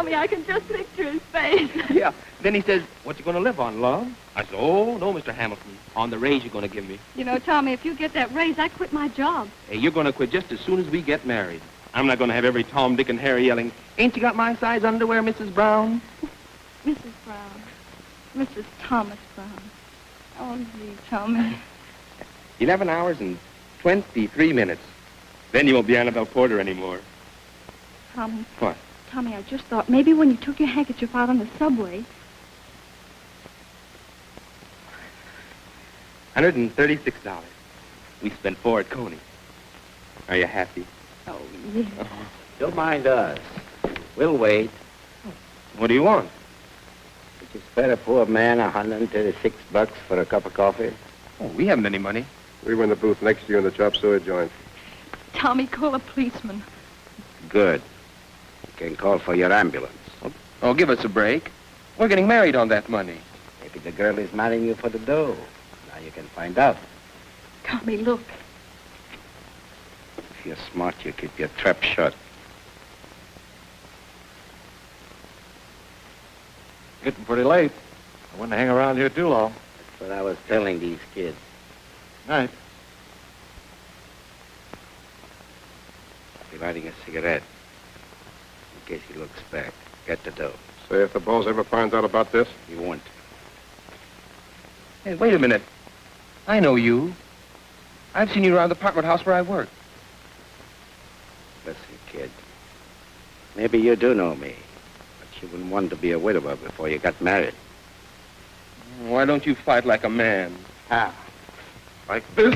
Tommy, I can just picture his face. Yeah. Then he says, what you gonna live on, love? I said, oh, no, Mr. Hamilton. On the raise you're gonna give me. You know, Tommy, if you get that raise, I quit my job. Hey, you're gonna quit just as soon as we get married. I'm not gonna have every Tom, Dick, and Harry yelling, ain't you got my size underwear, Mrs. Brown? Mrs. Brown. Mrs. Thomas Brown. Oh, gee, Tommy. 11 hours and 23 minutes. Then you won't be Annabelle Porter anymore. Tommy. What? Tommy, I just thought maybe when you took your handkerchief out on the subway... $136. We spent 4 at Coney. Are you happy? Oh, yes. Don't mind us. We'll wait. What do you want? Did you spare a poor man $136 for a cup of coffee? Oh, we haven't any money. We were in the booth next to you in the chop suey joint. Tommy, call a policeman. Good. You can call for your ambulance. Oh, give us a break. We're getting married on that money. Maybe the girl is marrying you for the dough. Now you can find out. Tommy, look. If you're smart, you keep your trap shut. Getting pretty late. I wouldn't hang around here too long. That's what I was telling these kids. Night. I'll be lighting a cigarette. In case he looks back. Get the dough. Say, if the boss ever finds out about this? He won't. Hey, wait a minute. I know you. I've seen you around the apartment house where I work. Listen, kid. Maybe you do know me. But you wouldn't want to be a widower before you got married. Why don't you fight like a man? How? Like this?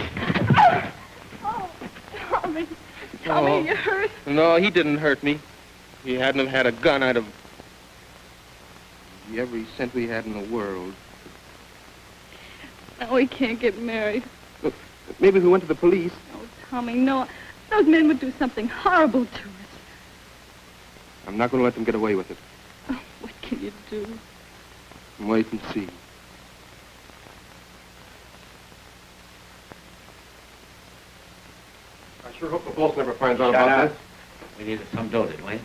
Oh, Tommy. Tommy, you hurt? No, he didn't hurt me. If he hadn't have had a gun, I'd have... every cent we had in the world. Now we can't get married. Look, maybe if we went to the police. Oh, Tommy, no. Those men would do something horrible to us. I'm not going to let them get away with it. Oh, what can you do? Wait and see. I sure hope the boss never finds out Shut about up. this. We needed some dough, didn't we?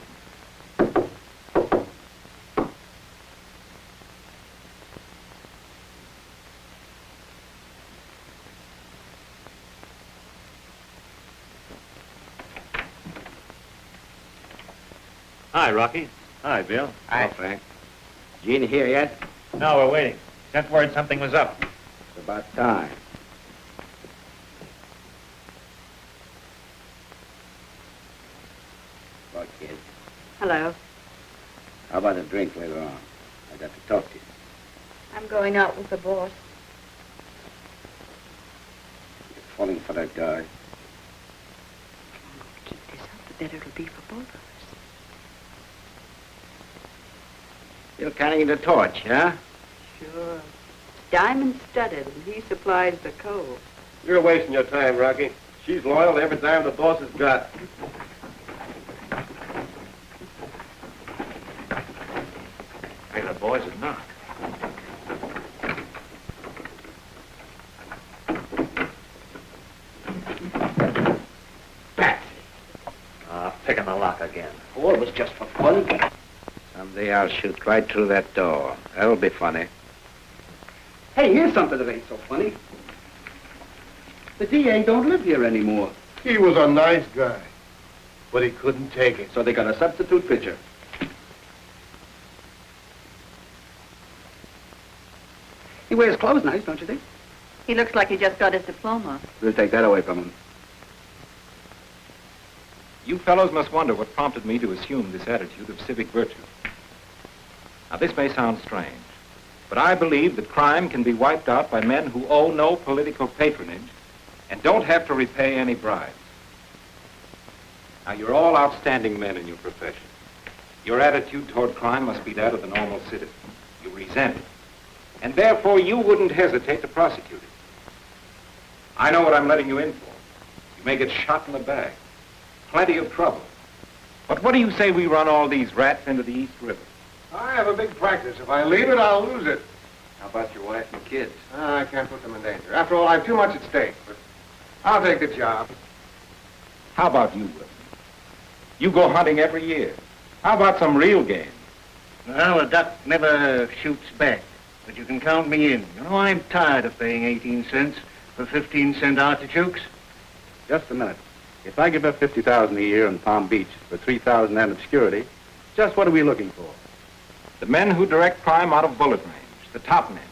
Hi, Rocky. Hi, Bill. Hi, Frank. Gene here yet? No, we're waiting. Sent word something was up. It's about time. Well, kid, Hello. how about a drink later on? I got to talk to you. I'm going out with the boss. You're falling for that guy. Keep this up, the better it'll be for both of us. You're carrying the torch, huh? Sure. It's diamond-studded, and he supplies the coal. You're wasting your time, Rocky. She's loyal to every dime the boss has got. Hey, the boys have knocked. Batsy. Picking the lock again. Oh, it was just for fun. Someday I'll shoot right through that door. That'll be funny. Hey, here's something that ain't so funny. The DA don't live here anymore. He was a nice guy, but he couldn't take it. So they got a substitute pitcher. He wears clothes nice, don't you think? He looks like he just got his diploma. We'll take that away from him. You fellows must wonder what prompted me to assume this attitude of civic virtue. Now, this may sound strange, but I believe that crime can be wiped out by men who owe no political patronage and don't have to repay any bribes. Now, you're all outstanding men in your profession. Your attitude toward crime must be that of the normal citizen. You resent it, and therefore you wouldn't hesitate to prosecute it. I know what I'm letting you in for. You may get shot in the back. Plenty of trouble. But what do you say we run all these rats into the East River? I have a big practice. If I leave it, I'll lose it. How about your wife and kids? I can't put them in danger. After all, I have too much at stake, but I'll take the job. How about you, Wilson? You go hunting every year. How about some real game? Well, a duck never shoots back, but you can count me in. You know, I'm tired of paying 18 cents for 15-cent artichokes. Just a minute. If I give up $50,000 a year in Palm Beach for $3,000 and obscurity, just what are we looking for? The men who direct crime out of bullet range, the top men.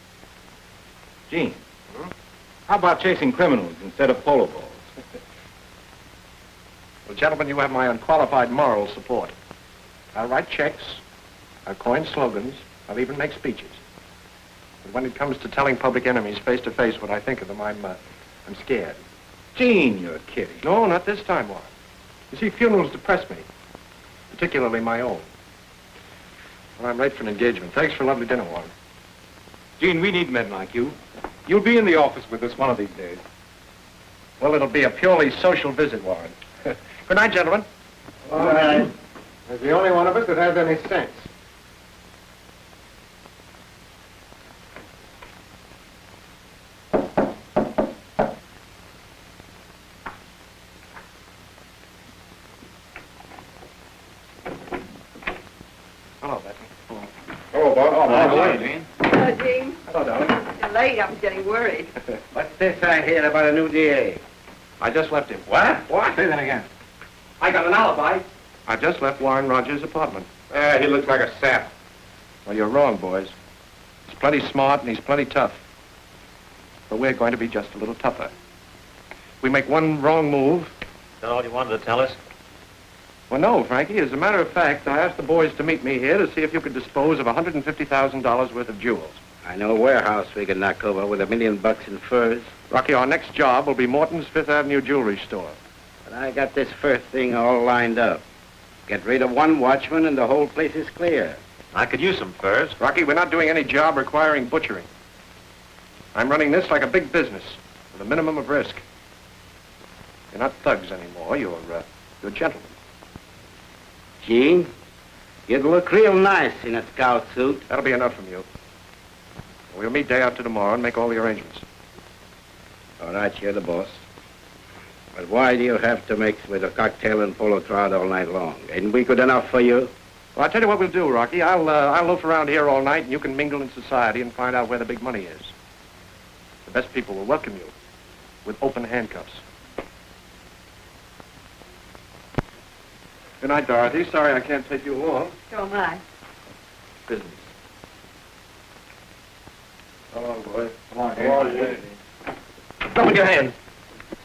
Gene, how about chasing criminals instead of polo balls? Well, gentlemen, you have my unqualified moral support. I'll write checks, I'll coin slogans, I'll even make speeches. But when it comes to telling public enemies face to face what I think of them, I'm scared. Gene, you're kidding. No, not this time, Warren. You see, funerals depress me, particularly my own. Well, I'm late for an engagement. Thanks for a lovely dinner, Warren. Gene, we need men like you. You'll be in the office with us one of these days. Well, it'll be a purely social visit, Warren. Good night, gentlemen. All right. As the only one of us that has any sense. Hello, Batsy. Oh, Bob. Hello, Gene. Hello, darling. You're late. I'm getting worried. What's this I hear about a new DA? I just left him. What? What? Say that again. I got an alibi. I just left Warren Rogers' apartment. He looks like a sap. Well, you're wrong, boys. He's plenty smart and he's plenty tough. But we're going to be just a little tougher. We make one wrong move. Is that all you wanted to tell us? Well, no, Frankie. As a matter of fact, I asked the boys to meet me here to see if you could dispose of $150,000 worth of jewels. I know a warehouse we can knock over with $1 million in furs. Rocky, our next job will be Morton's Fifth Avenue jewelry store. But I got this first thing all lined up. Get rid of one watchman and the whole place is clear. I could use some furs. Rocky, we're not doing any job requiring butchering. I'm running this like a big business with a minimum of risk. You're not thugs anymore. You're gentlemen. Gene, you'd look real nice in a scout suit. That'll be enough from you. We'll meet day after tomorrow and make all the arrangements. All right, you're the boss. But why do you have to mix with a cocktail and polo crowd all night long? Ain't we good enough for you? Well, I'll tell you what we'll do, Rocky. I'll loaf around here all night, and you can mingle in society and find out where the big money is. The best people will welcome you with open handcuffs. Good night, Dorothy. Sorry I can't take you along. So am I. Business. So long, boy. Come on, Up with your hands.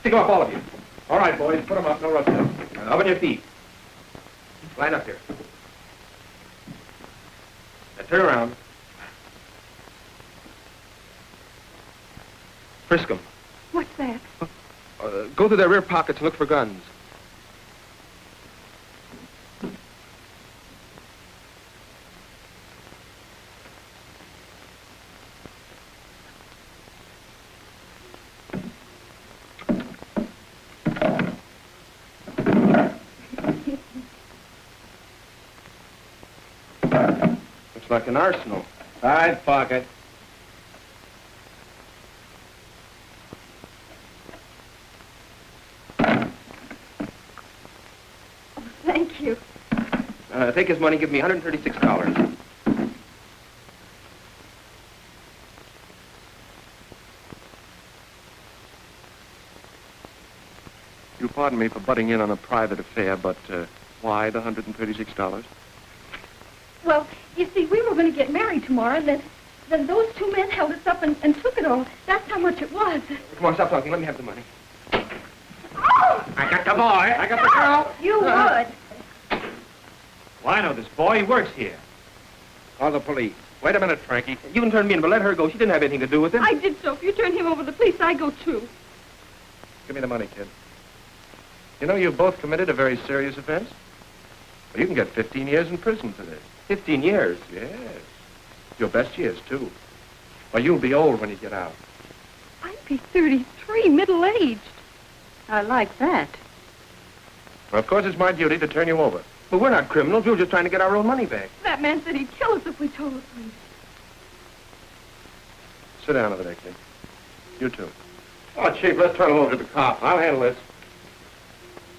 Stick 'em up, all of you. All right, boys. Put 'em up. No rush now. And up on your feet. Line up here. Now turn around. Frisk 'em. What's that? Go through their rear pockets and look for guns. Looks like an arsenal. Side pocket. Thank you. Take his money, give me $136. You pardon me for butting in on a private affair, but why the $136? Well, you see, we were going to get married tomorrow, and then those two men held us up and took it all. That's how much it was. Come on, stop talking. Let me have the money. Oh! I got the boy. I got the girl. You would. Well, I know this boy. He works here. Call the police. Wait a minute, Frankie. You can turn me in, but let her go. She didn't have anything to do with it. I did so. If you turn him over to the police, I go too. Give me the money, kid. You know, you've both committed a very serious offense. Well, you can get 15 years in prison for this. 15 years. Yes. Your best years, too. Well, you'll be old when you get out. I'd be 33, middle-aged. I like that. Well, of course, it's my duty to turn you over. But we're not criminals. We were just trying to get our own money back. That man said he'd kill us if we told the police. Sit down over there, kid. You too. Oh, Chief, let's turn him over to the cop. I'll handle this.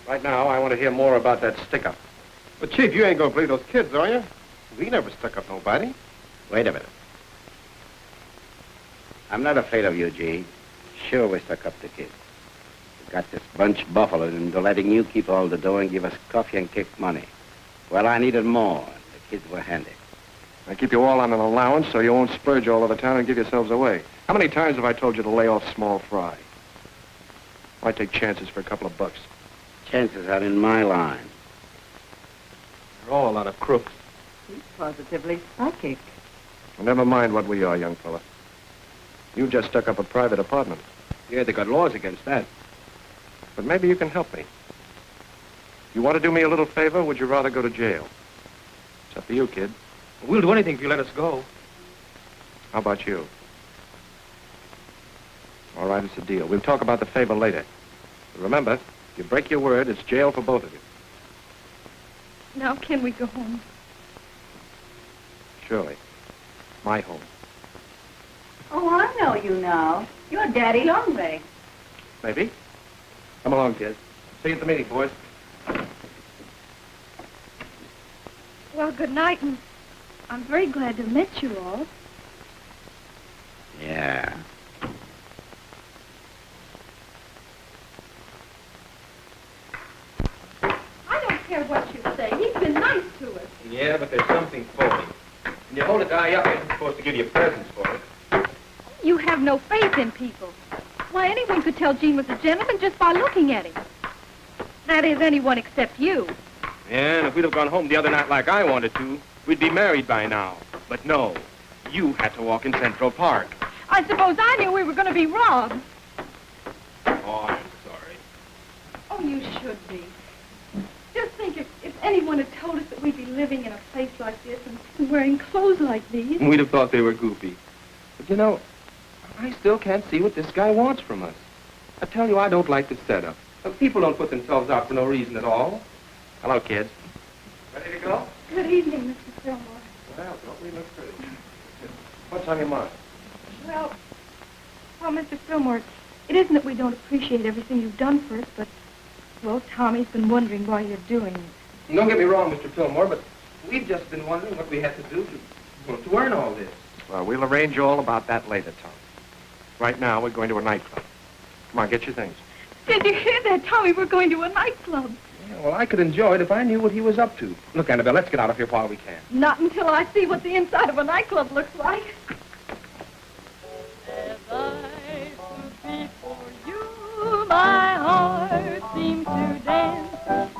Right now, I want to hear more about that stick-up. But, Chief, you ain't gonna believe those kids, are you? We never stuck up nobody. Wait a minute. I'm not afraid of you, G. Sure, we stuck up the kid. We got this bunch buffaloed into letting you keep all the dough and give us coffee and kick money. Well, I needed more. The kids were handy. I keep you all on an allowance so you won't spurge all over town and give yourselves away. How many times have I told you to lay off small fry? Why take chances for a couple of bucks? Chances are in my line. They're all a lot of crooks. He's positively psychic. Well, never mind what we are, young fella. You just stuck up a private apartment. Yeah, they got laws against that. But maybe you can help me. You want to do me a little favor, or would you rather go to jail? It's up to you, kid. We'll do anything if you let us go. How about you? All right, it's a deal. We'll talk about the favor later. But remember, if you break your word, it's jail for both of you. Now, can we go home? Shirley. My home. Oh, I know you now. You're Daddy Longlegs. Maybe. Come along, kid. See you at the meeting, boys. Well, good night, and I'm very glad to have met you all. Yeah. I don't care what you say. He's been nice to us. Yeah, but there's something phony. When you hold a guy up, he's supposed to give you presents for it. You have no faith in people. Why, anyone could tell Gene was a gentleman just by looking at him. That is, anyone except you. Yeah, and if we'd have gone home the other night like I wanted to, we'd be married by now. But no, you had to walk in Central Park. I suppose I knew we were going to be robbed. Oh, I'm sorry. Oh, you should be. Just think if anyone had told us that we'd be living in a place like this and wearing clothes like these. We'd have thought they were goofy. But, you know, I still can't see what this guy wants from us. I tell you, I don't like the setup. People don't put themselves out for no reason at all. Hello, kids. Ready to go? Good evening, Mr. Fillmore. Well, don't we look pretty? What's on your mind? Well, Mr. Fillmore, it isn't that we don't appreciate everything you've done for us, but, well, Tommy's been wondering why you're doing it. Don't get me wrong, Mr. Fillmore, but we've just been wondering what we had to do to earn all this. Well, we'll arrange all about that later, Tom. Right now, we're going to a nightclub. Come on, get your things. Did you hear that, Tommy? We're going to a nightclub. Yeah, well, I could enjoy it if I knew what he was up to. Look, Annabelle, let's get out of here while we can. Not until I see what the inside of a nightclub looks like. As I stood before you, my heart seemed to dance,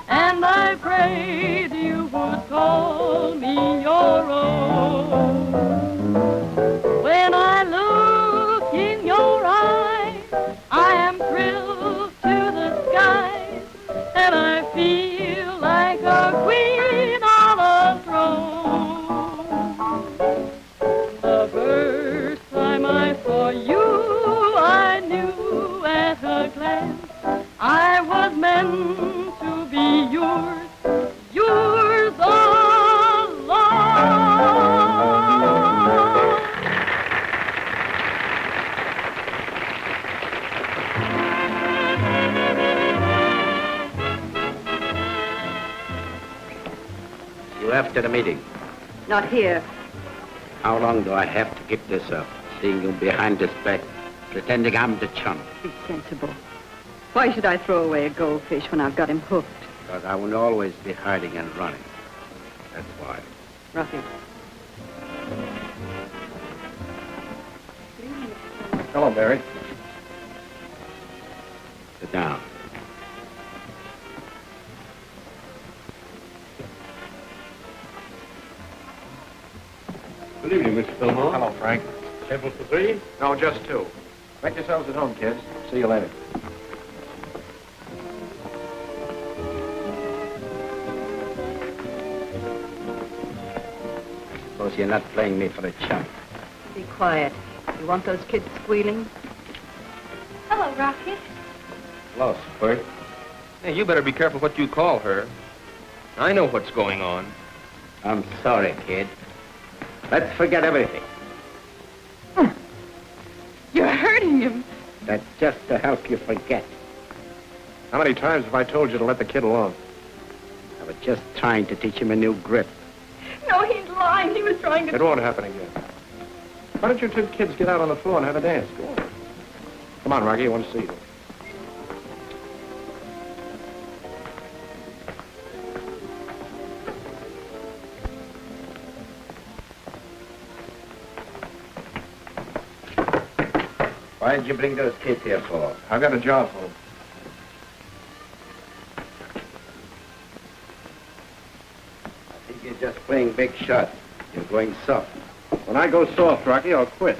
and I prayed you would call me your own. When I look in your eyes, I am thrilled to the skies, and I feel like a queen on a throne. The first time I saw you, I knew at a glance I was meant to be yours, yours alone. You after the meeting. Not here. How long do I have to keep this up? Seeing you behind his back, pretending I'm the chum. Be sensible. Why should I throw away a goldfish when I've got him hooked? Because I will always be hiding and running. That's why. Ruffy. Hello, Mary. Sit down. Good evening, Mr. Fillmore. Hello, Frank. Table for three? No, just two. Make yourselves at home, kids. See you later. Suppose you're not playing me for a chum. Be quiet. You want those kids squealing? Hello, Rocky. Hello, Bert. Hey, you better be careful what you call her. I know what's going on. I'm sorry, kid. Let's forget everything. You're hurting him. That's just to help you forget. How many times have I told you to let the kid alone? I was just trying to teach him a new grip. No, he's lying. He was trying to... It won't happen again. Why don't you two kids get out on the floor and have a dance? Go on. Come on, Rocky, I want to see you. Why did you bring those kids here for? I've got a job for them. I think you're just playing big shot. You're going soft. When I go soft, Rocky, I'll quit.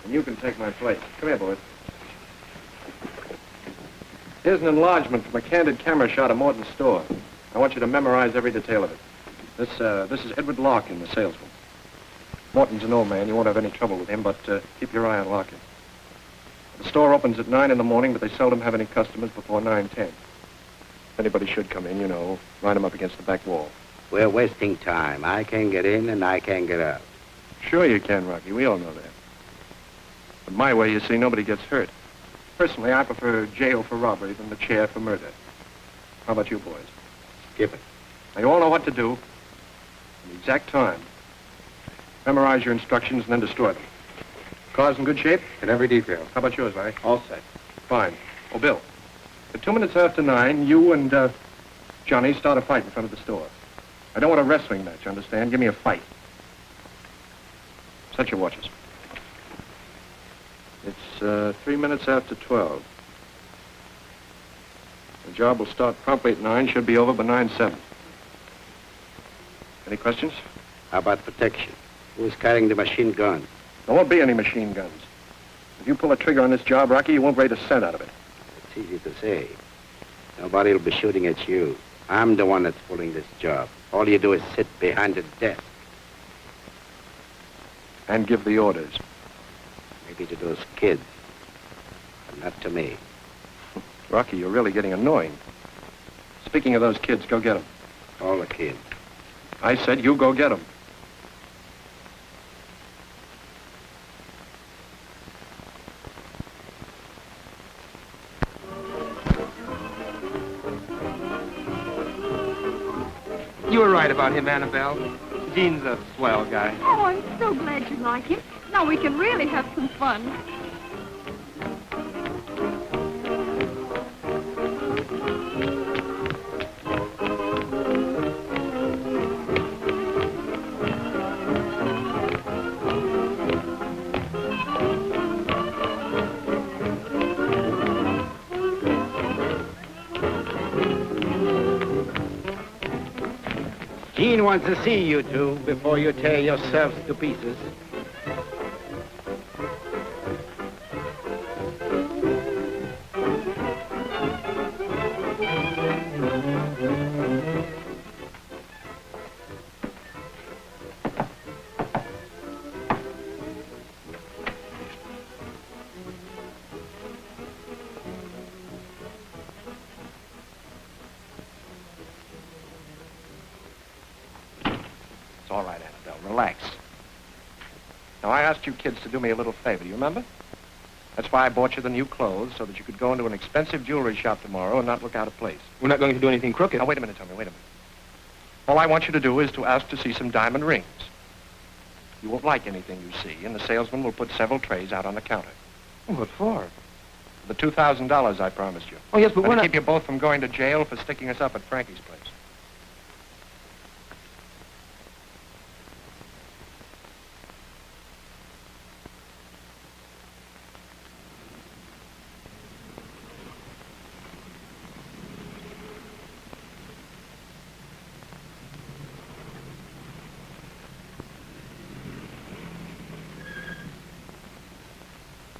And you can take my place. Come here, boys. Here's an enlargement from a candid camera shot of Morton's store. I want you to memorize every detail of it. This is Edward Larkin, the salesman. Morton's an old man. You won't have any trouble with him, but keep your eye on Larkin. The store opens at 9 in the morning, but they seldom have any customers before 9:10. If anybody should come in, you know, line them up against the back wall. We're wasting time. I can get in and I can get out. Sure you can, Rocky. We all know that. But my way, you see, nobody gets hurt. Personally, I prefer jail for robbery than the chair for murder. How about you boys? Skip it. Now, you all know what to do. The exact time. Memorize your instructions and then destroy them. Car's in good shape? In every detail. How about yours, Larry? All set. Fine. Oh, Bill, at 2 minutes after 9, you and Johnny start a fight in front of the store. I don't want a wrestling match, understand? Give me a fight. Set your watches. It's 3 minutes after 12. The job will start promptly at 9, should be over by 9:07. Any questions? How about protection? Who's carrying the machine gun? There won't be any machine guns. If you pull a trigger on this job, Rocky, you won't raise a cent out of it. It's easy to say. Nobody will be shooting at you. I'm the one that's pulling this job. All you do is sit behind the desk. And give the orders. Maybe to those kids, but not to me. Rocky, you're really getting annoying. Speaking of those kids, go get them. All the kids. I said you go get them. You were right about him, Annabelle. Dean's a swell guy. Oh, I'm so glad you like him. Now we can really have some fun. Jean wants to see you two before you tear yourselves to pieces. It's all right, Annabelle. Relax. Now, I asked you kids to do me a little favor. Do you remember? That's why I bought you the new clothes, so that you could go into an expensive jewelry shop tomorrow and not look out of place. We're not going to do anything crooked. Now, wait a minute, Tommy. Wait a minute. All I want you to do is to ask to see some diamond rings. You won't like anything you see, and the salesman will put several trays out on the counter. What for? The $2,000 I promised you. Oh, yes, but And we're to not... keep you both from going to jail for sticking us up at Frankie's place.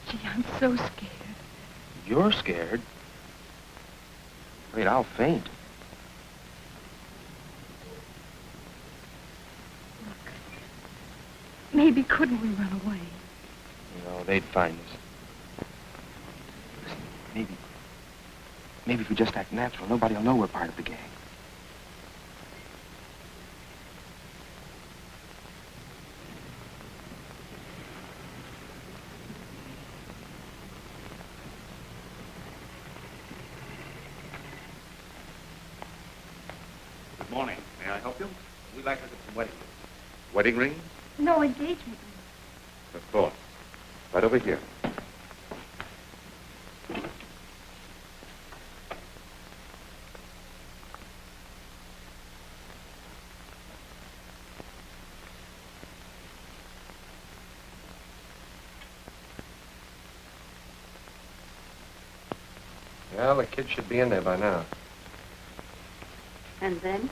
Gee, I'm so scared. You're scared? Wait, I'll faint. Look, maybe couldn't we run away? No, they'd find us. Listen, maybe if we just act natural, nobody will know we're part of the gang. Good morning. May I help you? We'd like to get some wedding. Wedding ring? No, engagement ring. Of course. Right over here. Well, the kid should be in there by now. And then?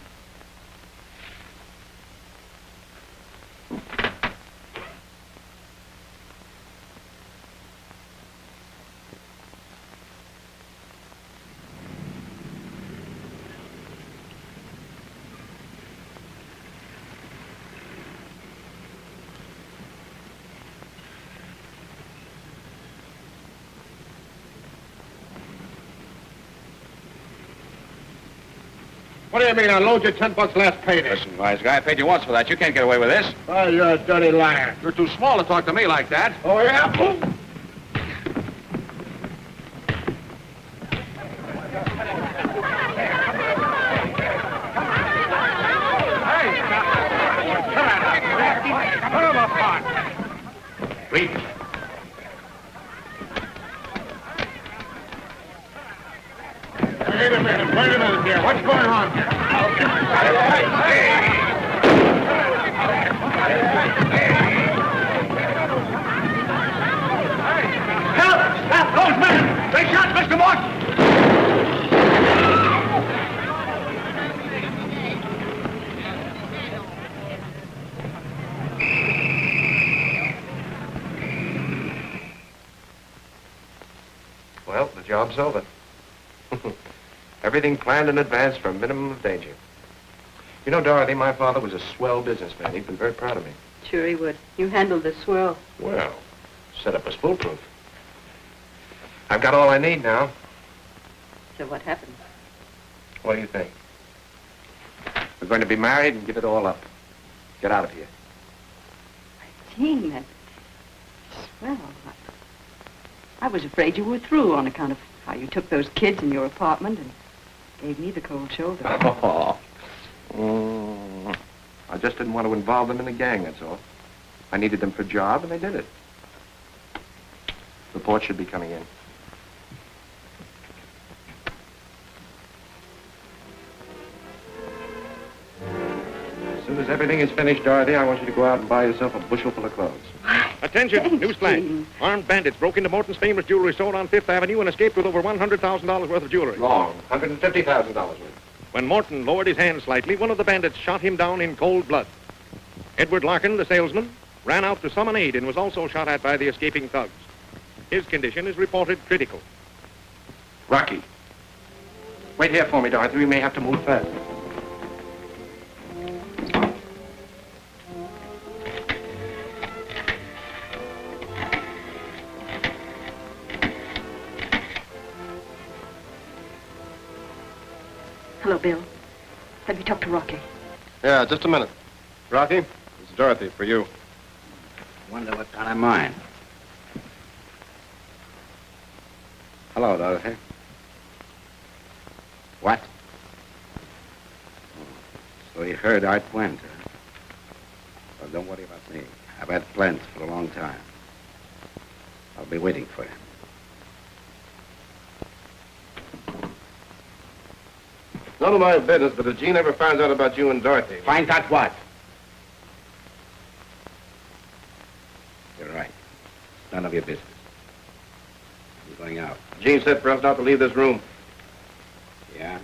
What do you mean? I loaned you $10 last payday. Listen, wise guy, I paid you once for that. You can't get away with this. Oh, you're a dirty liar. You're too small to talk to me like that. Oh, yeah? Put him apart. Read. Wait a minute here. What's going on here? Help! Stop those men! They shot Mr. Morton! Well, the job's over. Everything planned in advance for a minimum of danger. You know, Dorothy, my father was a swell businessman. He'd been very proud of me. Sure he would. You handled this swell. Well, setup was foolproof. I've got all I need now. So what happened? What do you think? We're going to be married and give it all up. Get out of here. Gene, that's swell. I was afraid you were through on account of how you took those kids in your apartment and gave me the cold shoulder. I just didn't want to involve them in the gang, that's all. I needed them for a job, and they did it. Report should be coming in. As soon as everything is finished, Dorothy, I want you to go out and buy yourself a bushel full of clothes. Attention, Thanks, newsflash. Gene. Armed bandits broke into Morton's famous jewelry store on Fifth Avenue and escaped with over $100,000 worth of jewelry. Wrong. $150,000 worth. When Morton lowered his hand slightly, one of the bandits shot him down in cold blood. Edward Larkin, the salesman, ran out to summon aid and was also shot at by the escaping thugs. His condition is reported critical. Rocky. Wait here for me, Dorothy. We may have to move fast. Hello, Bill. Have you talked to Rocky? Yeah, just a minute. Rocky, this is Dorothy for you. Wonder what's on her mind. Hello, Dorothy. What? Oh, so you heard Art went, huh? Well, don't worry about me. I've had plans for a long time. I'll be waiting for you. None of my business, but if Gene ever finds out about you and Dorothy... Find out what? You're right. None of your business. I'm going out. Gene said for us not to leave this room. Yeah?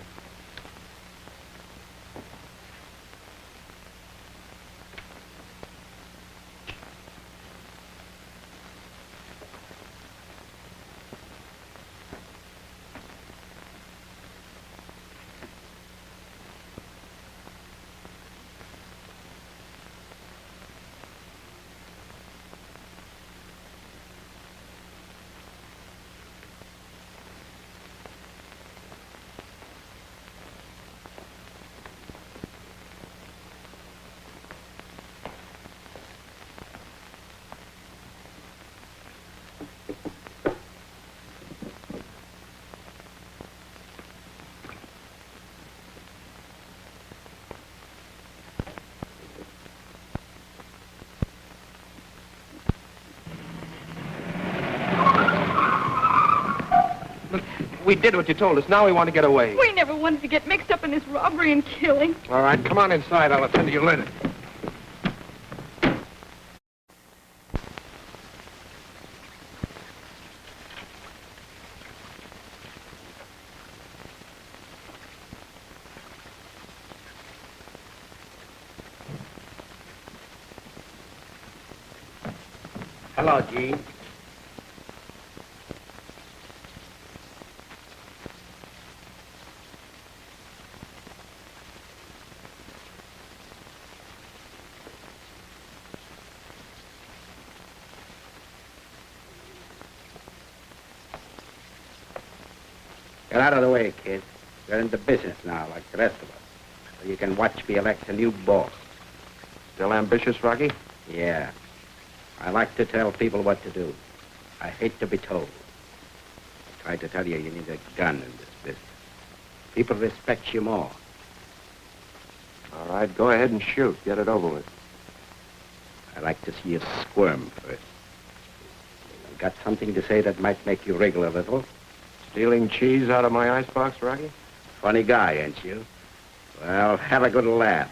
We did what you told us. Now we want to get away. We never wanted to get mixed up in this robbery and killing. All right, come on inside. I'll attend to your linen. Hello, Gene. Get out of the way, kid. We're in the business now, like the rest of us. So you can watch me elect a new boss. Still ambitious, Rocky? Yeah. I like to tell people what to do. I hate to be told. I tried to tell you you need a gun in this business. People respect you more. All right, go ahead and shoot. Get it over with. I like to see you squirm first. You got something to say that might make you wriggle a little? Stealing cheese out of my icebox, Rocky? Funny guy, ain't you? Well, have a good laugh.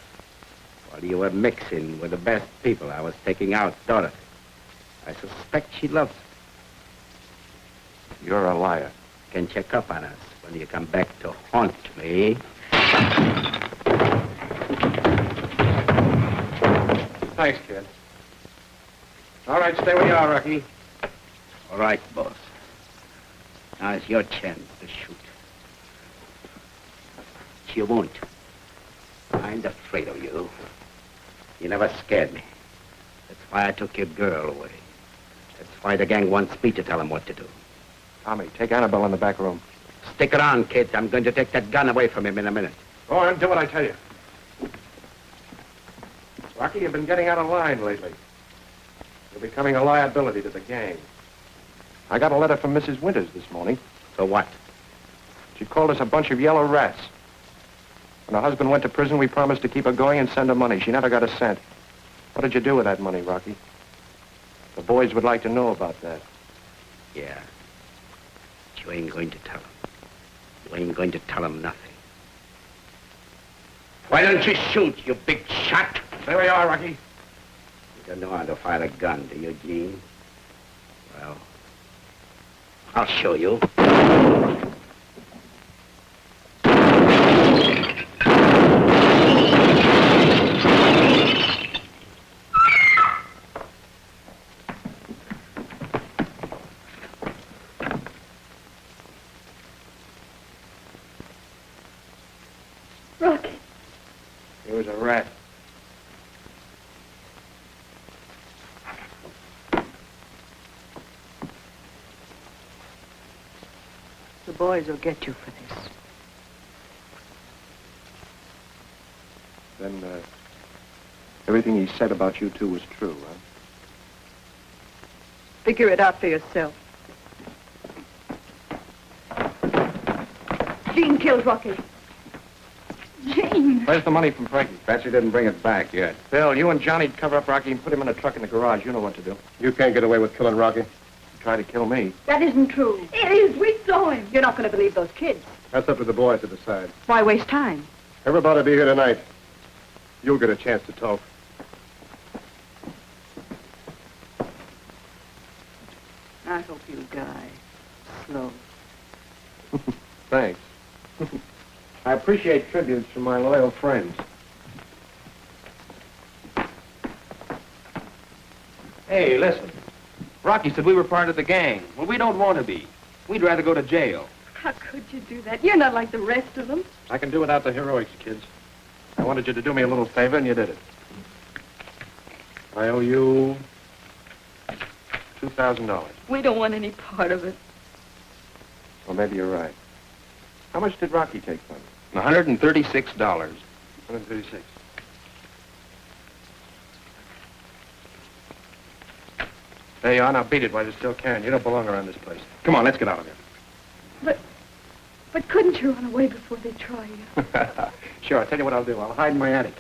While you were mixing with the best people, I was taking out Dorothy. I suspect she loves you. You're a liar. Can check up on us when you come back to haunt me. Thanks, kid. All right, stay where you are, Rocky. All right, boss. Now it's your chance to shoot. But you won't. I ain't afraid of you. You never scared me. That's why I took your girl away. That's why the gang wants me to tell them what to do. Tommy, take Annabelle in the back room. Stick around, kid. I'm going to take that gun away from him in a minute. Go on, do what I tell you. Rocky, you've been getting out of line lately. You're becoming a liability to the gang. I got a letter from Mrs. Winters this morning. So what? She called us a bunch of yellow rats. When her husband went to prison, we promised to keep her going and send her money. She never got a cent. What did you do with that money, Rocky? The boys would like to know about that. Yeah. But you ain't going to tell them. You ain't going to tell them nothing. Why don't you shoot, you big shot? There we are, Rocky. You don't know how to fire a gun, do you, Gene? Well, I'll show you. Rocky. He was a rat. The boys will get you for this. Then, everything he said about you two was true, huh? Figure it out for yourself. Jean killed Rocky. Jean. Where's the money from Frankie? Batsy didn't bring it back yet. Bill, you and Johnny'd cover up Rocky and put him in a truck in the garage. You know what to do. You can't get away with killing Rocky. Try to kill me. That isn't true. It is. We saw him. You're not going to believe those kids. That's up to the boys to decide. Why waste time? Everybody be here tonight. You'll get a chance to talk. I hope you die slow. Thanks. I appreciate tributes from my loyal friends. Hey, listen. Rocky said we were part of the gang. Well, we don't want to be. We'd rather go to jail. How could you do that? You're not like the rest of them. I can do without the heroics, kids. I wanted you to do me a little favor, and you did it. I owe you $2,000. We don't want any part of it. Well, maybe you're right. How much did Rocky take from you? $136. 136. There you are. Now beat it while you still can. You don't belong around this place. Come on, let's get out of here. But couldn't you run away before they try you? Sure, I'll tell you what I'll do. I'll hide in my attic.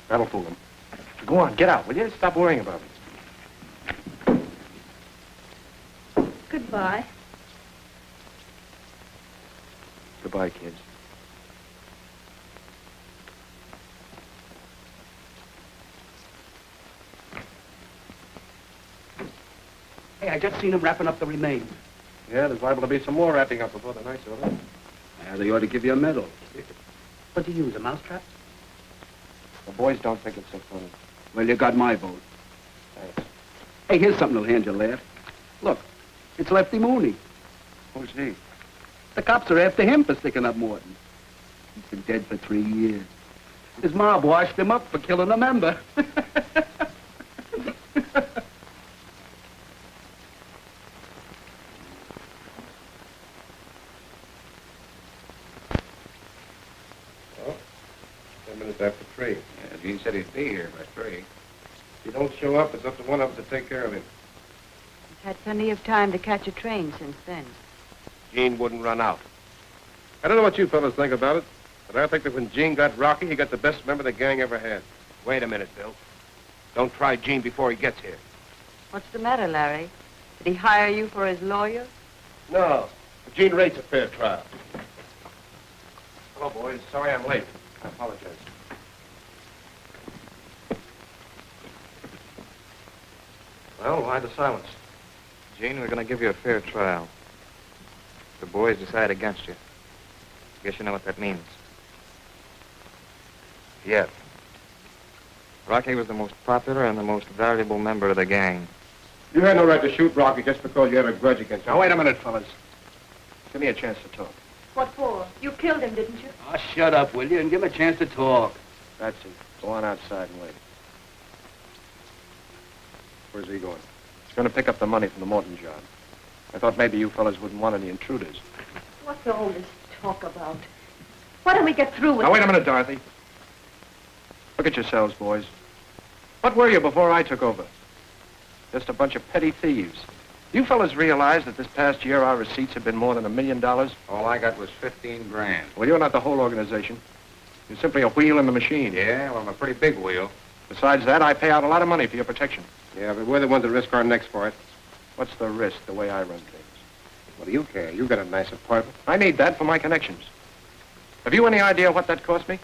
That'll fool them. Go on, get out, will you? Stop worrying about it. Goodbye. Goodbye, kids. Hey, I just seen him wrapping up the remains. Yeah, there's liable to be some more wrapping up before the night's over. Yeah, they ought to give you a medal. What do you use, a mousetrap? The boys don't think it's so funny. Well, you got my vote. Thanks. Hey, here's something that'll hand you a laugh. Look, it's Lefty Mooney. Who's he? The cops are after him for sticking up Morton. He's been dead for 3 years. His mob washed him up for killing a member. Well, 10 minutes after 3. Yeah, Gene said he'd be here by 3. If he don't show up, it's up to one of us to take care of him. He's had plenty of time to catch a train since then. Gene wouldn't run out. I don't know what you fellas think about it, but I think that when Gene got Rocky, he got the best member the gang ever had. Wait a minute, Bill. Don't try Gene before he gets here. What's the matter, Larry? Did he hire you for his lawyer? No, Gene rates a fair trial. Hello, boys. Sorry I'm late. I apologize. Well, why the silence? Gene, we're going to give you a fair trial. The boys decide against you. Guess you know what that means. Yes. Rocky was the most popular and the most valuable member of the gang. You had no right to shoot Rocky just because you had a grudge against him. Now, wait a minute, fellas. Give me a chance to talk. What for? You killed him, didn't you? Oh, shut up, will you, and give him a chance to talk. Batsy, go on outside and wait. Where's he going? He's going to pick up the money from the Morton job. I thought maybe you fellas wouldn't want any intruders. What's all this talk about? Why don't we get through with Now, it? wait a minute, Dorothy. Look at yourselves, boys. What were you before I took over? Just a bunch of petty thieves. You fellas realize that this past year our receipts have been more than $1 million? All I got was 15 grand. Well, you're not the whole organization. You're simply a wheel in the machine. Yeah, well, I'm a pretty big wheel. Besides that, I pay out a lot of money for your protection. Yeah, but we're the ones that risk our necks for it. What's the risk, the way I run things? What do you care? You got a nice apartment. I need that for my connections. Have you any idea what that cost me?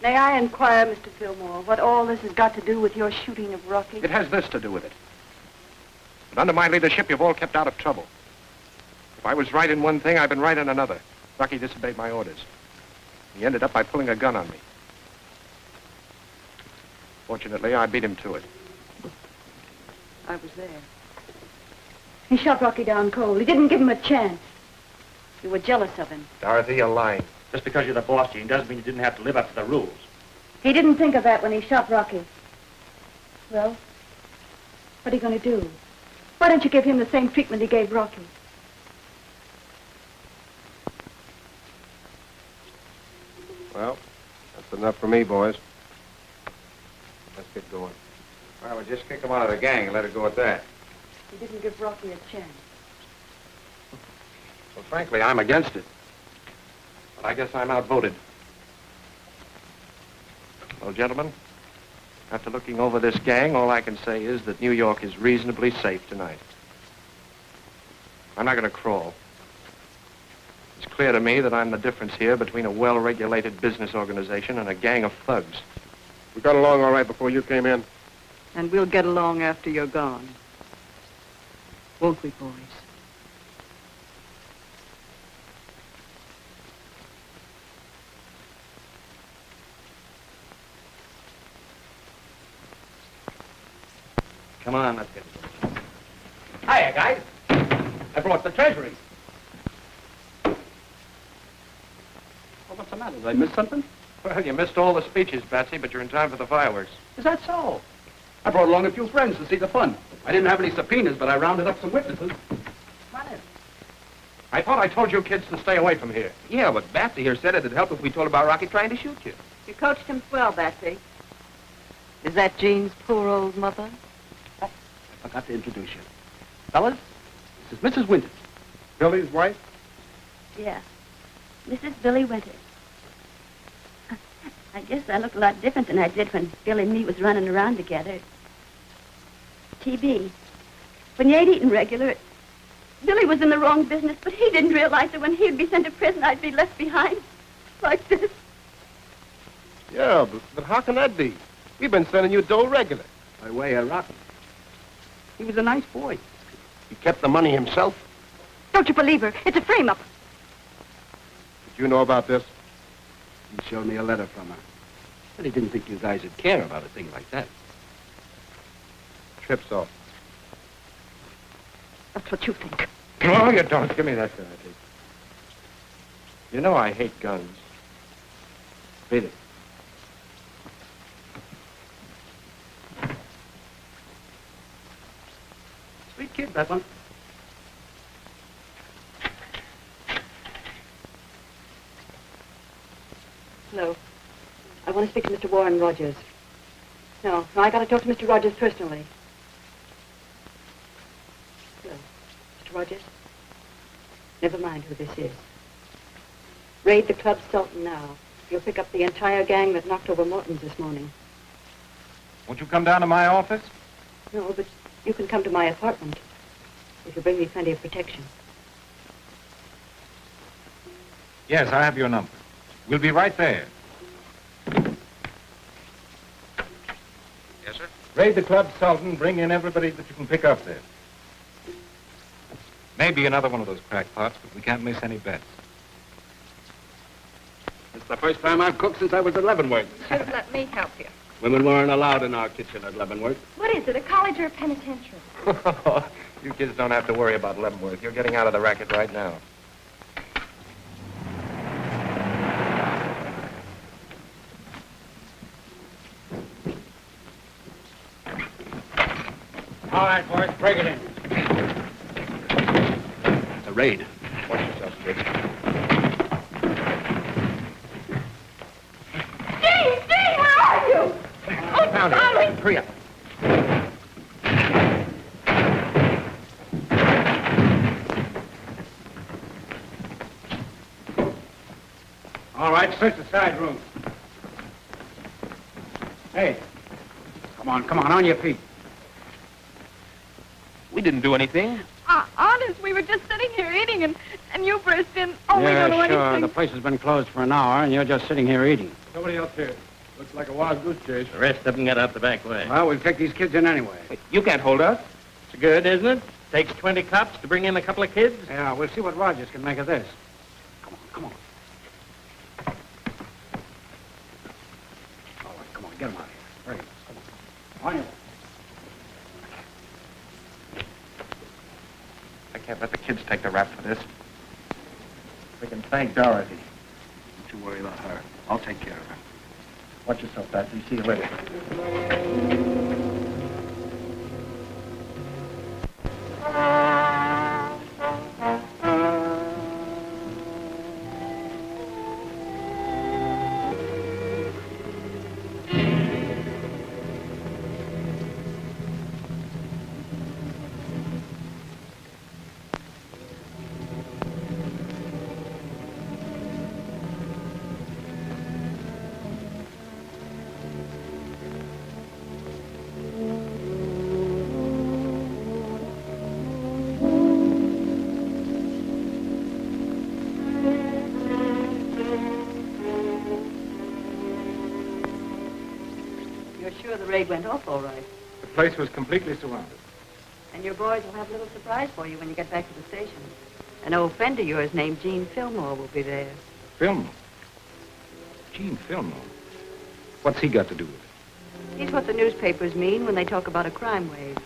May I inquire, Mr. Fillmore, what all this has got to do with your shooting of Rocky? It has this to do with it. But under my leadership, you've all kept out of trouble. If I was right in one thing, I've been right in another. Rocky disobeyed my orders. He ended up by pulling a gun on me. Fortunately, I beat him to it. I was there. He shot Rocky down cold. He didn't give him a chance. You were jealous of him. Dorothy, you're lying. Just because you're the boss, Gene, doesn't mean you didn't have to live up to the rules. He didn't think of that when he shot Rocky. Well, what are you going to do? Why don't you give him the same treatment he gave Rocky? Well, that's enough for me, boys. Let's get going. Well, we'll just kick him out of the gang and let it go at that. He didn't give Rocky a chance. Well, frankly, I'm against it. But I guess I'm outvoted. Well, gentlemen, after looking over this gang, all I can say is that New York is reasonably safe tonight. I'm not going to crawl. It's clear to me that I'm the difference here between a well-regulated business organization and a gang of thugs. We got along all right before you came in. And we'll get along after you're gone. Won't we, boys? Come on, let's get it. Hiya, guys. I brought the treasury. Well, what's the matter? Did I miss something? Well, you missed all the speeches, Batsy, but you're in time for the fireworks. Is that so? I brought along a few friends to see the fun. I didn't have any subpoenas, but I rounded up some witnesses. Come on in. I thought I told you kids to stay away from here. Yeah, but Batsy here said it'd help if we told about Rocky trying to shoot you. You coached him swell, Batsy. Is that Jean's poor old mother? I forgot to introduce you. Fellas, this is Mrs. Winters. Billy's wife? Yeah. Mrs. Billy Winters. I guess I look a lot different than I did when Bill and me was running around together. TB. When you ain't eating regular, Billy was in the wrong business, but he didn't realize that when he'd be sent to prison, I'd be left behind. Like this. Yeah, but how can that be? We've been sending you dough regular. By way of Rocky. He was a nice boy. He kept the money himself. Don't you believe her? It's a frame-up. Did you know about this? He showed me a letter from her. But he didn't think you guys would care about a thing like that. Trip's off. That's what you think. No, you don't. Give me that gun, I think. You know I hate guns. Beat it. Sweet kid, that one. Hello. I want to speak to Mr. Warren Rogers. No, I got to talk to Mr. Rogers personally. Hello. Mr. Rogers? Never mind who this is. Raid the Club Sultan now. You'll pick up the entire gang that knocked over Morton's this morning. Won't you come down to my office? No, but you can come to my apartment if you bring me plenty of protection. Yes, I have your number. We'll be right there. Yes, sir? Raid the Club Sultan, bring in everybody that you can pick up there. Maybe another one of those crackpots, but we can't miss any bets. It's the first time I've cooked since I was at Leavenworth. Should have let me help you. Women weren't allowed in our kitchen at Leavenworth. What is it, a college or a penitentiary? You kids don't have to worry about Leavenworth. You're getting out of the racket right now. All right, boys, break it in. It's a raid. Watch yourself, kid. Gene, where are you? Oh, Down here. Hurry up. All right, search the side room. Hey, come on, on your feet. We didn't do anything. Honest, we were just sitting here eating, and you burst in. Oh, we don't know anything. The place has been closed for an hour, and you're just sitting here eating. Nobody else here. Looks like a wild goose chase. The rest of them got out the back way. Well, we'll take these kids in anyway. Wait, you can't hold us. It's good, isn't it? Takes 20 cops to bring in a couple of kids. Yeah, we'll see what Rogers can make of this. Come on. All right, come on, get them out of here. Hurry, come on. On your way. I can't let the kids take the rap for this. We can thank Dorothy. Don't you worry about her. I'll take care of her. Watch yourself, Batsy. See you later. Sure the raid went off all right. The place was completely surrounded. And your boys will have a little surprise for you when you get back to the station. An old friend of yours named Gene Fillmore will be there. Fillmore? Gene Fillmore? What's he got to do with it? He's what the newspapers mean when they talk about a crime wave.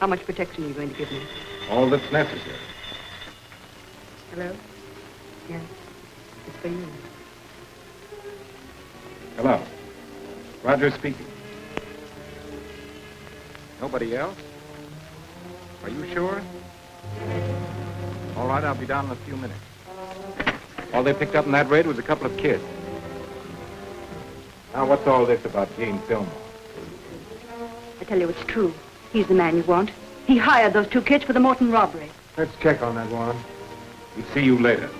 How much protection are you going to give me? All that's necessary. Hello? Yes. It's for you. Hello. Roger speaking. Nobody else? Are you sure? All right, I'll be down in a few minutes. All they picked up in that raid was a couple of kids. Now, what's all this about Gene Fillmore? I tell you, it's true. He's the man you want. He hired those two kids for the Morton robbery. Let's check on that, Warren. We'll see you later.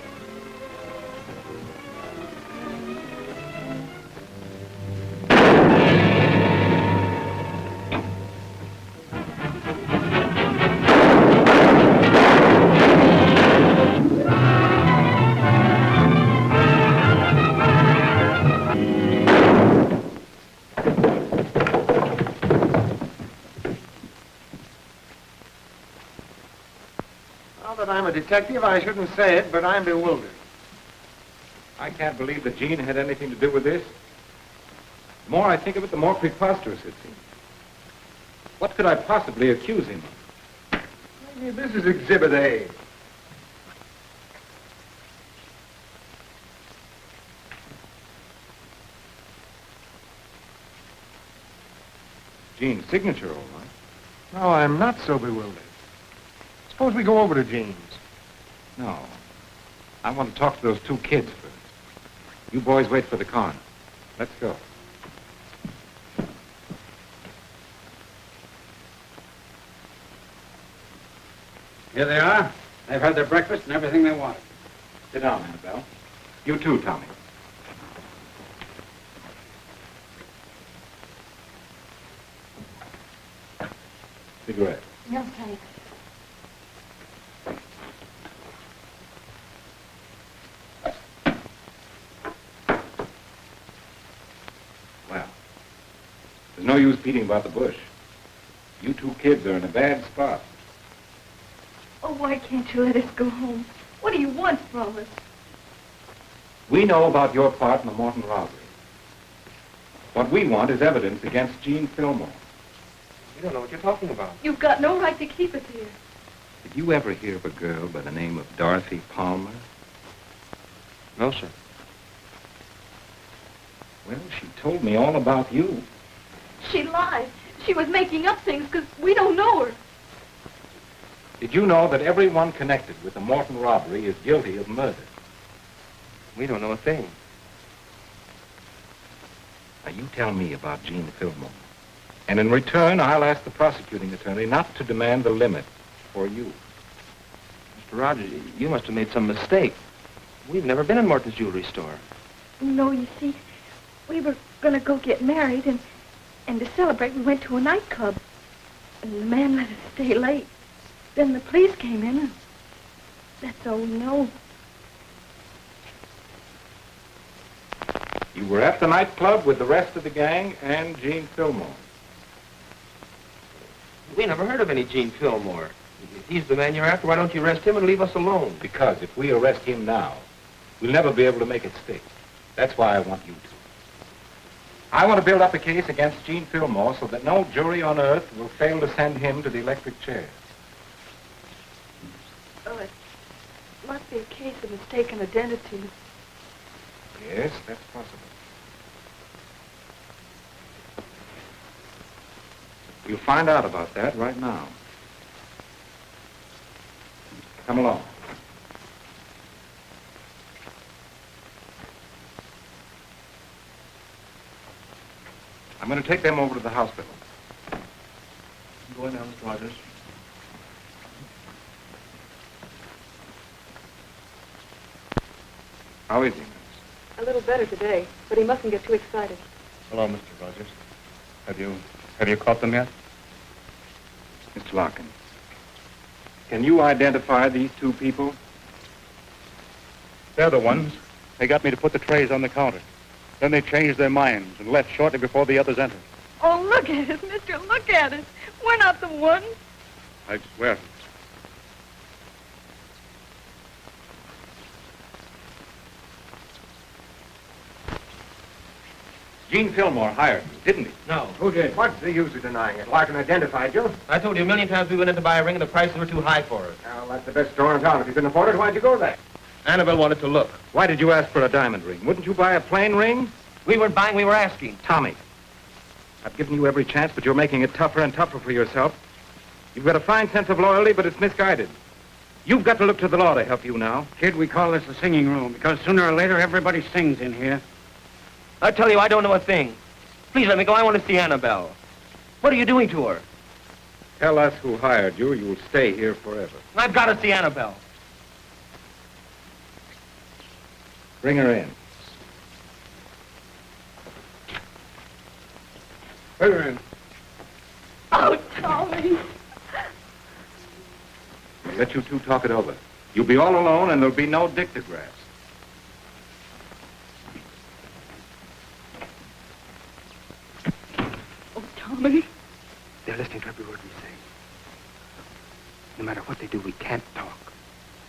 Now that I'm a detective, I shouldn't say it, but I'm bewildered. I can't believe that Jean had anything to do with this. The more I think of it, the more preposterous it seems. What could I possibly accuse him of? This is Exhibit A. Jean's signature, all right. No, I'm not so bewildered. Suppose we go over to Jean's. No. I want to talk to those two kids first. You boys wait for the coroner. Let's go. Here they are. They've had their breakfast and everything they wanted. Sit down, Annabelle. You too, Tommy. Cigarette. No, thanks. Well, there's no use beating about the bush. You two kids are in a bad spot. Oh, why can't you let us go home? What do you want from us? We know about your part in the Morton robbery. What we want is evidence against Jean Fillmore. You don't know what you're talking about. You've got no right to keep us here. Did you ever hear of a girl by the name of Dorothy Palmer? No, sir. Well, she told me all about you. She lied. She was making up things because we don't know her. Did you know that everyone connected with the Morton robbery is guilty of murder? We don't know a thing. Now, you tell me about Jean Fillmore. And in return, I'll ask the prosecuting attorney not to demand the limit for you. Mr. Rogers, you must have made some mistake. We've never been in Morton's jewelry store. No, you see, we were going to go get married, and to celebrate, we went to a nightclub. And the man let us stay late. Then the police came in, and that's all we know. You were at the nightclub with the rest of the gang and Jean Fillmore. We never heard of any Jean Fillmore. If he's the man you're after, why don't you arrest him and leave us alone? Because if we arrest him now, we'll never be able to make it stick. That's why I want you to. I want to build up a case against Jean Fillmore so that no jury on earth will fail to send him to the electric chair. Oh, it must be a case of mistaken identity. Yes, that's possible. You'll find out about that right now. Come along. I'm going to take them over to the hospital. Go in now, Mr. Rogers. How is he, Miss? A little better today, but he mustn't get too excited. Hello, Mr. Rogers. Have you caught them yet? Mr. Larkin, can you identify these two people? They're the ones. They got me to put the trays on the counter. Then they changed their minds and left shortly before the others entered. Oh, look at us, mister. Look at us. We're not the ones. I swear. Gene Fillmore hired me, didn't he? No. Who did? What's the use of denying it? Larkin identified you. I told you a million times we went in to buy a ring and the prices were too high for it. Well, that's the best store in town. If you couldn't afford it, why'd you go there? Annabelle wanted to look. Why did you ask for a diamond ring? Wouldn't you buy a plain ring? We weren't buying, we were asking. Tommy, I've given you every chance, but you're making it tougher and tougher for yourself. You've got a fine sense of loyalty, but it's misguided. You've got to look to the law to help you now. Kid, we call this the singing room because sooner or later everybody sings in here. I tell you, I don't know a thing. Please let me go. I want to see Annabelle. What are you doing to her? Tell us who hired you. You'll stay here forever. I've got to see Annabelle. Bring her in. Bring her in. Oh, Tommy. I'll let you two talk it over. You'll be all alone, and there'll be no dictographs. Oh, Tommy. They're listening to every word we say. No matter what they do, we can't talk.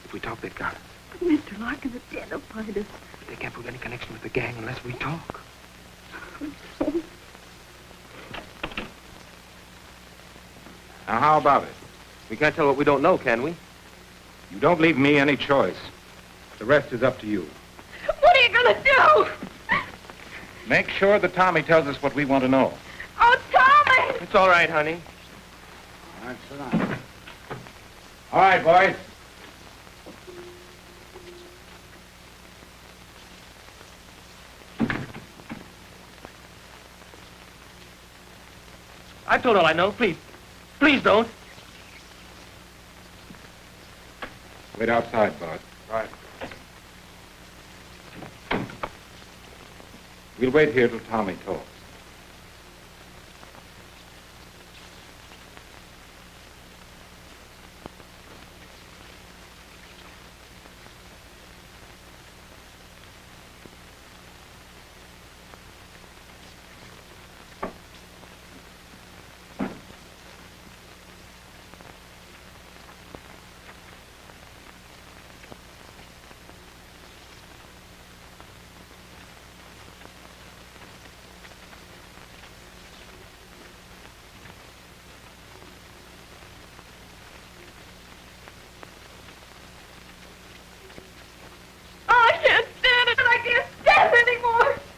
If we talk, they've got us. But Mr. Larkin identified us. They can't prove any connection with the gang unless we talk. Now, how about it? We can't tell what we don't know, can we? You don't leave me any choice. The rest is up to you. What are you going to do? Make sure that Tommy tells us what we want to know. Oh, Tommy! It's all right, honey. All right, sit down. All right, boys. I've told all I know. Please. Please don't. Wait outside, Bart. Right. We'll wait here till Tommy talks.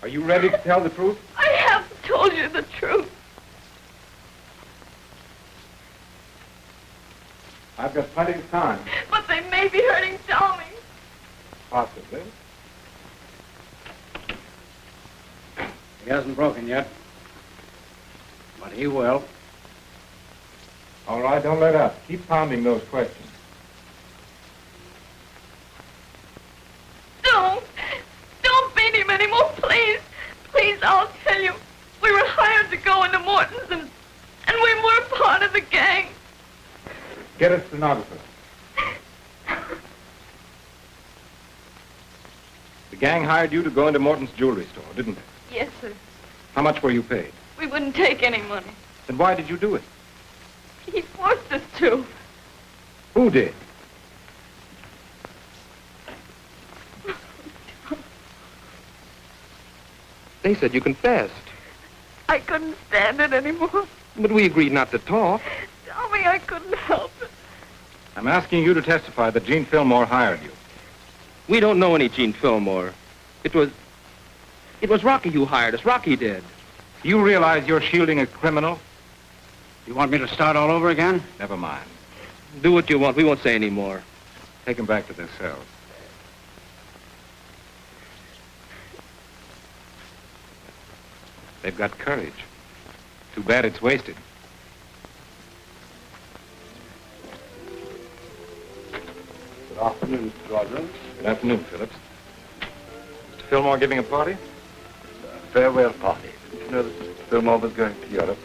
Are you ready to tell the truth? I have told you the truth. I've got plenty of time. But they may be hurting Tommy. Possibly. He hasn't broken yet. But he will. All right, don't let up. Keep pounding those questions. Don't beat him anymore, please. Please, I'll tell you. We were hired to go into Morton's and we were part of the gang. Get a stenographer. The gang hired you to go into Morton's jewelry store, didn't they? Yes, sir. How much were you paid? We wouldn't take any money. Then why did you do it? He forced us to. Who did? They said you confessed. I couldn't stand it anymore. But we agreed not to talk. Tommy, I couldn't help it. I'm asking you to testify that Gene Fillmore hired you. We don't know any Gene Fillmore. It was Rocky who hired us. Rocky did. Do you realize you're shielding a criminal? You want me to start all over again? Never mind. Do what you want. We won't say any more. Take them back to their cells. They've got courage. Too bad it's wasted. Good afternoon, Mr. Gargan. Good afternoon, Phillips. Mr. Fillmore giving a party? Farewell party. Did you know that Mr. Fillmore was going to Europe?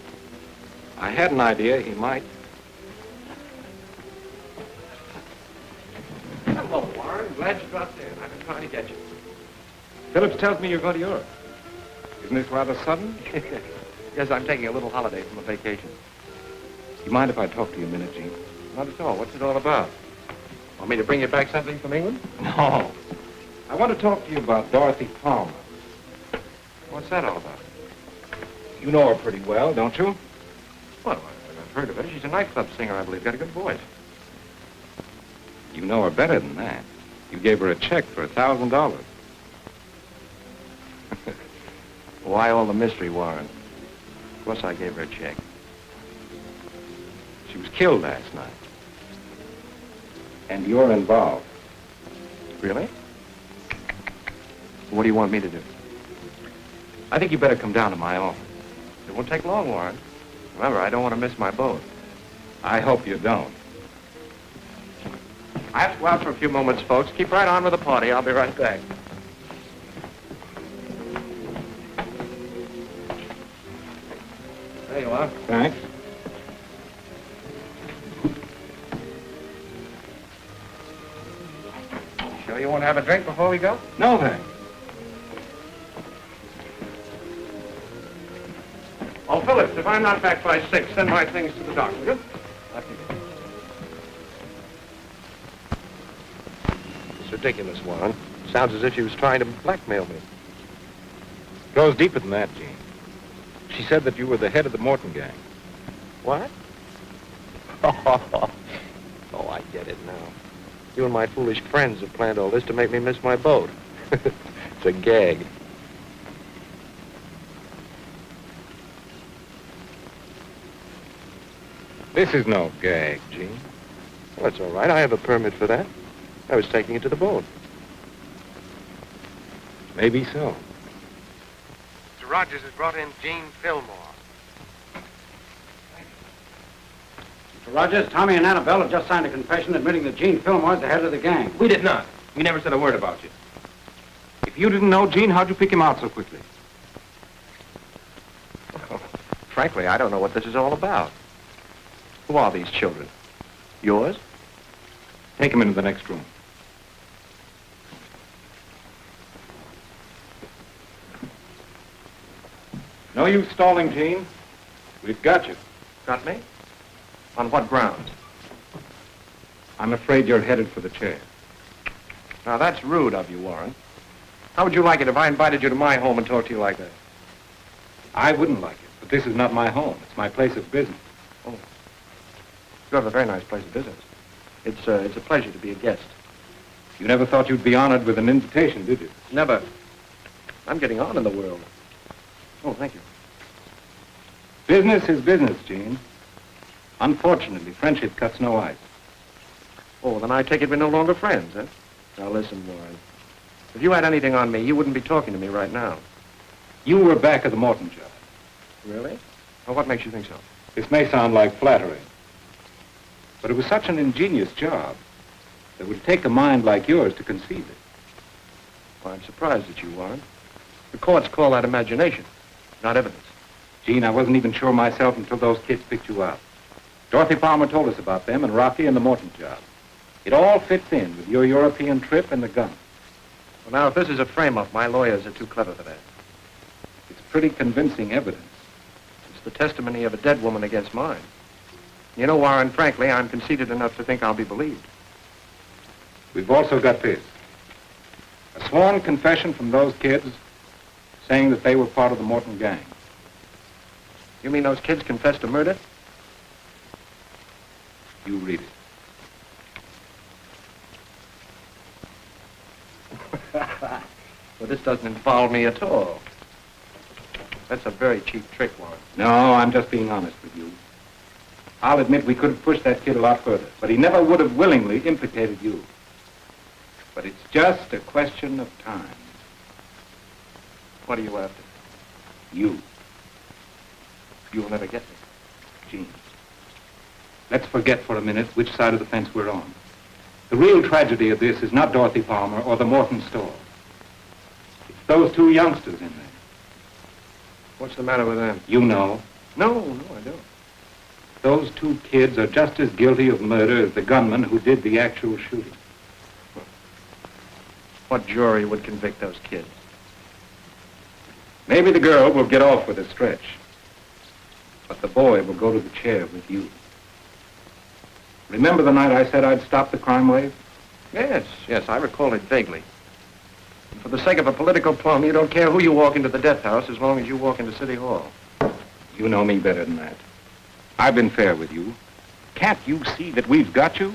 I had an idea he might. Hello, Warren. Glad you dropped in. I've been trying to get you. Phillips tells me you're going to Europe. Isn't this rather sudden? Yes, I'm taking a little holiday from a vacation. You mind if I talk to you a minute, Gene? Not at all. What's it all about? Want me to bring you back something from England? No. I want to talk to you about Dorothy Palmer. What's that all about? You know her pretty well, don't you? Well, I've heard of her. She's a nightclub singer, I believe. Got a good voice. You know her better than that. You gave her a check for $1,000. Why all the mystery, Warren? Of course I gave her a check. She was killed last night. And you're involved. Really? What do you want me to do? I think you better come down to my office. It won't take long, Warren. Remember, I don't want to miss my boat. I hope you don't. I have to go out for a few moments, folks. Keep right on with the party. I'll be right back. There you are. Thanks. Sure you want to have a drink before we go? No, thanks. Oh, Phillips, if I'm not back by 6, send my things to the doctor, will you? ridiculous, Warren. Sounds as if she was trying to blackmail me. It goes deeper than that, Gene. She said that you were the head of the Morton gang. What? Oh, I get it now. You and my foolish friends have planned all this to make me miss my boat. It's a gag. This is no gag, Gene. Well, that's all right. I have a permit for that. I was taking it to the boat. Maybe so. Mr. Rogers has brought in Gene Fillmore. Mr. Rogers, Tommy and Annabelle have just signed a confession admitting that Gene Fillmore is the head of the gang. We did not. We never said a word about you. If you didn't know Gene, how'd you pick him out so quickly? Oh, frankly, I don't know what this is all about. Who are these children? Yours? Take him into the next room. No use stalling, Gene. We've got you. Got me? On what grounds? I'm afraid you're headed for the chair. Now, that's rude of you, Warren. How would you like it if I invited you to my home and talked to you like that? I wouldn't like it, but this is not my home. It's my place of business. Oh. You have a very nice place of business. It's a pleasure to be a guest. You never thought you'd be honored with an invitation, did you? Never. I'm getting on in the world. Oh, thank you. Business is business, Gene. Unfortunately, friendship cuts no ice. Oh, then I take it we're no longer friends, huh? Now listen, Warren. If you had anything on me, you wouldn't be talking to me right now. You were back at the Morton job. Really? Well, what makes you think so? This may sound like flattery, but it was such an ingenious job that it would take a mind like yours to conceive it. Well, I'm surprised at you, Warren. The courts call that imagination, not evidence. Gene, I wasn't even sure myself until those kids picked you out. Dorothy Palmer told us about them and Rocky and the Morton job. It all fits in with your European trip and the gun. Well, now, if this is a frame-up, my lawyers are too clever for that. It's pretty convincing evidence. It's the testimony of a dead woman against mine. You know, Warren, frankly, I'm conceited enough to think I'll be believed. We've also got this. A sworn confession from those kids saying that they were part of the Morton gang. You mean those kids confessed to murder? You read it. Well, this doesn't involve me at all. That's a very cheap trick, Warren. No, I'm just being honest with you. I'll admit we could have pushed that kid a lot further, but he never would have willingly implicated you. But it's just a question of time. What are you after? You. You'll never get me. Gene. Let's forget for a minute which side of the fence we're on. The real tragedy of this is not Dorothy Palmer or the Morton store. It's those two youngsters in there. What's the matter with them? You know. No, I don't. Those two kids are just as guilty of murder as the gunman who did the actual shooting. What jury would convict those kids? Maybe the girl will get off with a stretch, but the boy will go to the chair with you. Remember the night I said I'd stop the crime wave? Yes, I recall it vaguely. And for the sake of a political plum, you don't care who you walk into the death house as long as you walk into City Hall. You know me better than that. I've been fair with you. Can't you see that we've got you?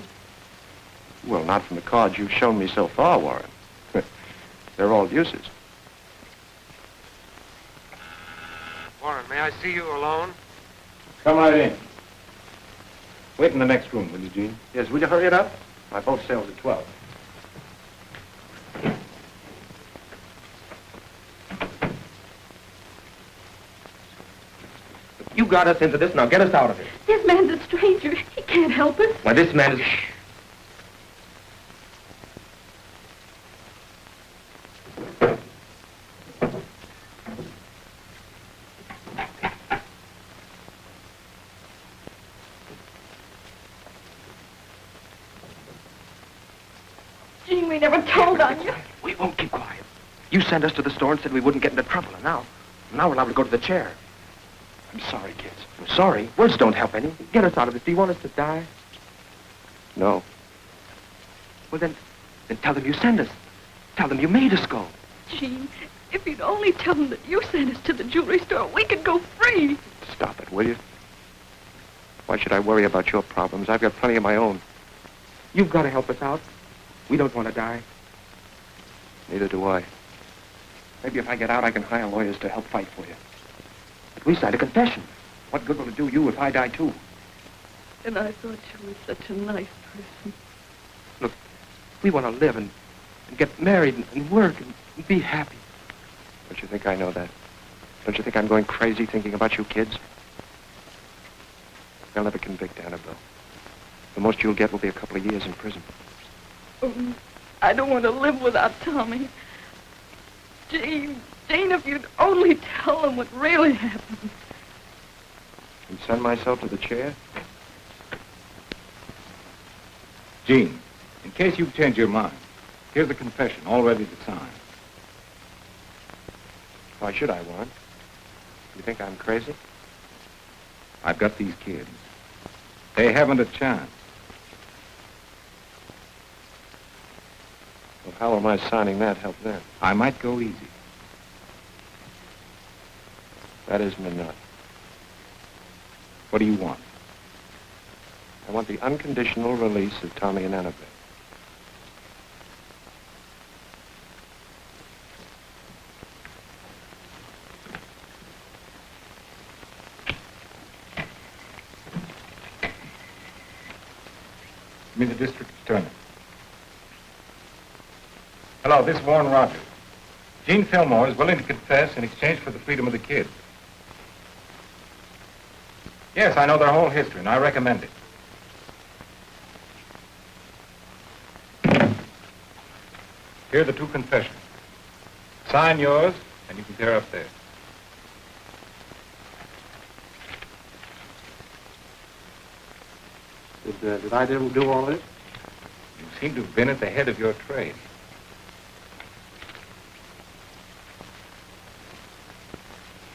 Well, not from the cards you've shown me so far, Warren. They're all uses. Warren, may I see you alone? Come right in. Wait in the next room, will you, Gene? Yes, will you hurry it up? My boat sails at 12. You got us into this, now get us out of here. This man's a stranger. He can't help us. Why, this man is... Gene, we never told on you. We won't keep quiet. You sent us to the store and said we wouldn't get into trouble, and now we're allowed to go to the chair. I'm sorry, kids. I'm sorry. Words don't help any. Get us out of this. Do you want us to die? No. Well, then, Then tell them you sent us. Tell them you made us go. Gene, if you'd only tell them that you sent us to the jewelry store, we could go free. Stop it, will you? Why should I worry about your problems? I've got plenty of my own. You've got to help us out. We don't want to die. Neither do I. Maybe if I get out, I can hire lawyers to help fight for you. But we signed a confession. What good will it do you if I die, too? And I thought you were such a nice person. Look, we want to live and get married and work and be happy. Don't you think I know that? Don't you think I'm going crazy thinking about you kids? They'll never convict Annabelle. The most you'll get will be a couple of years in prison. Oh, I don't want to live without Tommy. Jane, if you'd only tell them what really happened. And send myself to the chair? Gene, in case you've changed your mind, here's the confession, all ready to sign. Why should I, Warren? You think I'm crazy? I've got these kids. They haven't a chance. Well, how will my signing that help them? I might go easy. That is me not. What do you want? I want the unconditional release of Tommy and Annabelle. Me, the district attorney. Hello, this is Warren Rogers. Gene Fillmore is willing to confess in exchange for the freedom of the kids. Yes, I know their whole history, and I recommend it. Here are the two confessions. Sign yours, and you can tear up there. Did I do all this? You seem to have been at the head of your trade.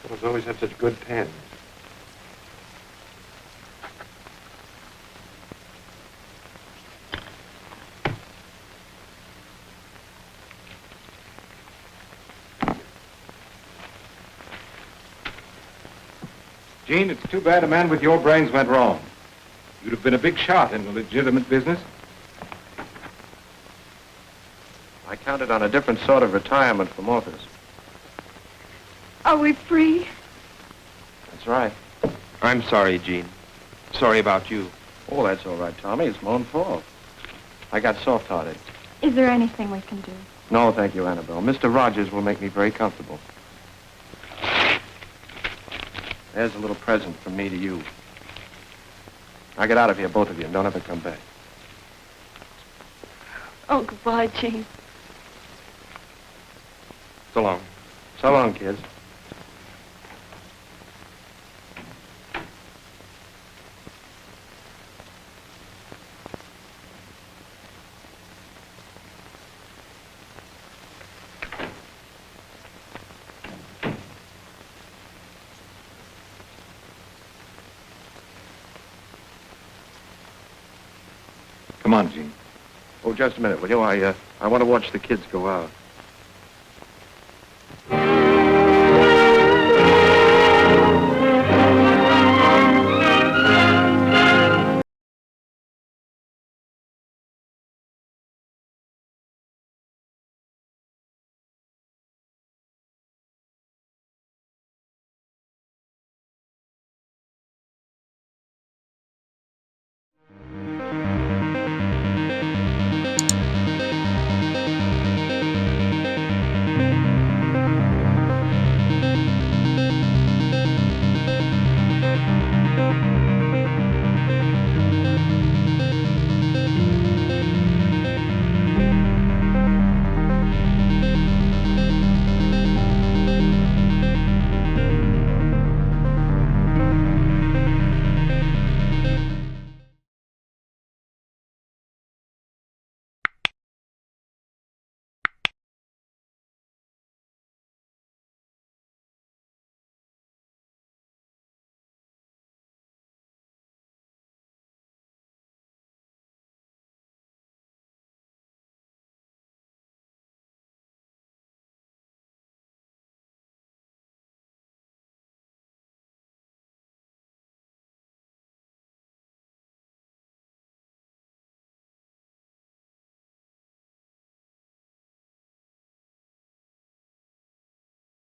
Fellows always have such good pens. Gene, it's too bad a man with your brains went wrong. You'd have been a big shot in a legitimate business. I counted on a different sort of retirement from authors. Are we free? That's right. I'm sorry, Gene. Sorry about you. Oh, that's all right, Tommy. It's my own fault. I got soft-hearted. Is there anything we can do? No, thank you, Annabelle. Mr. Rogers will make me very comfortable. There's a little present from me to you. Now get out of here, both of you, and don't ever come back. Oh, goodbye, Gene. So long. So long, kids. Come on, Gene. Oh, just a minute, will you? I want to watch the kids go out.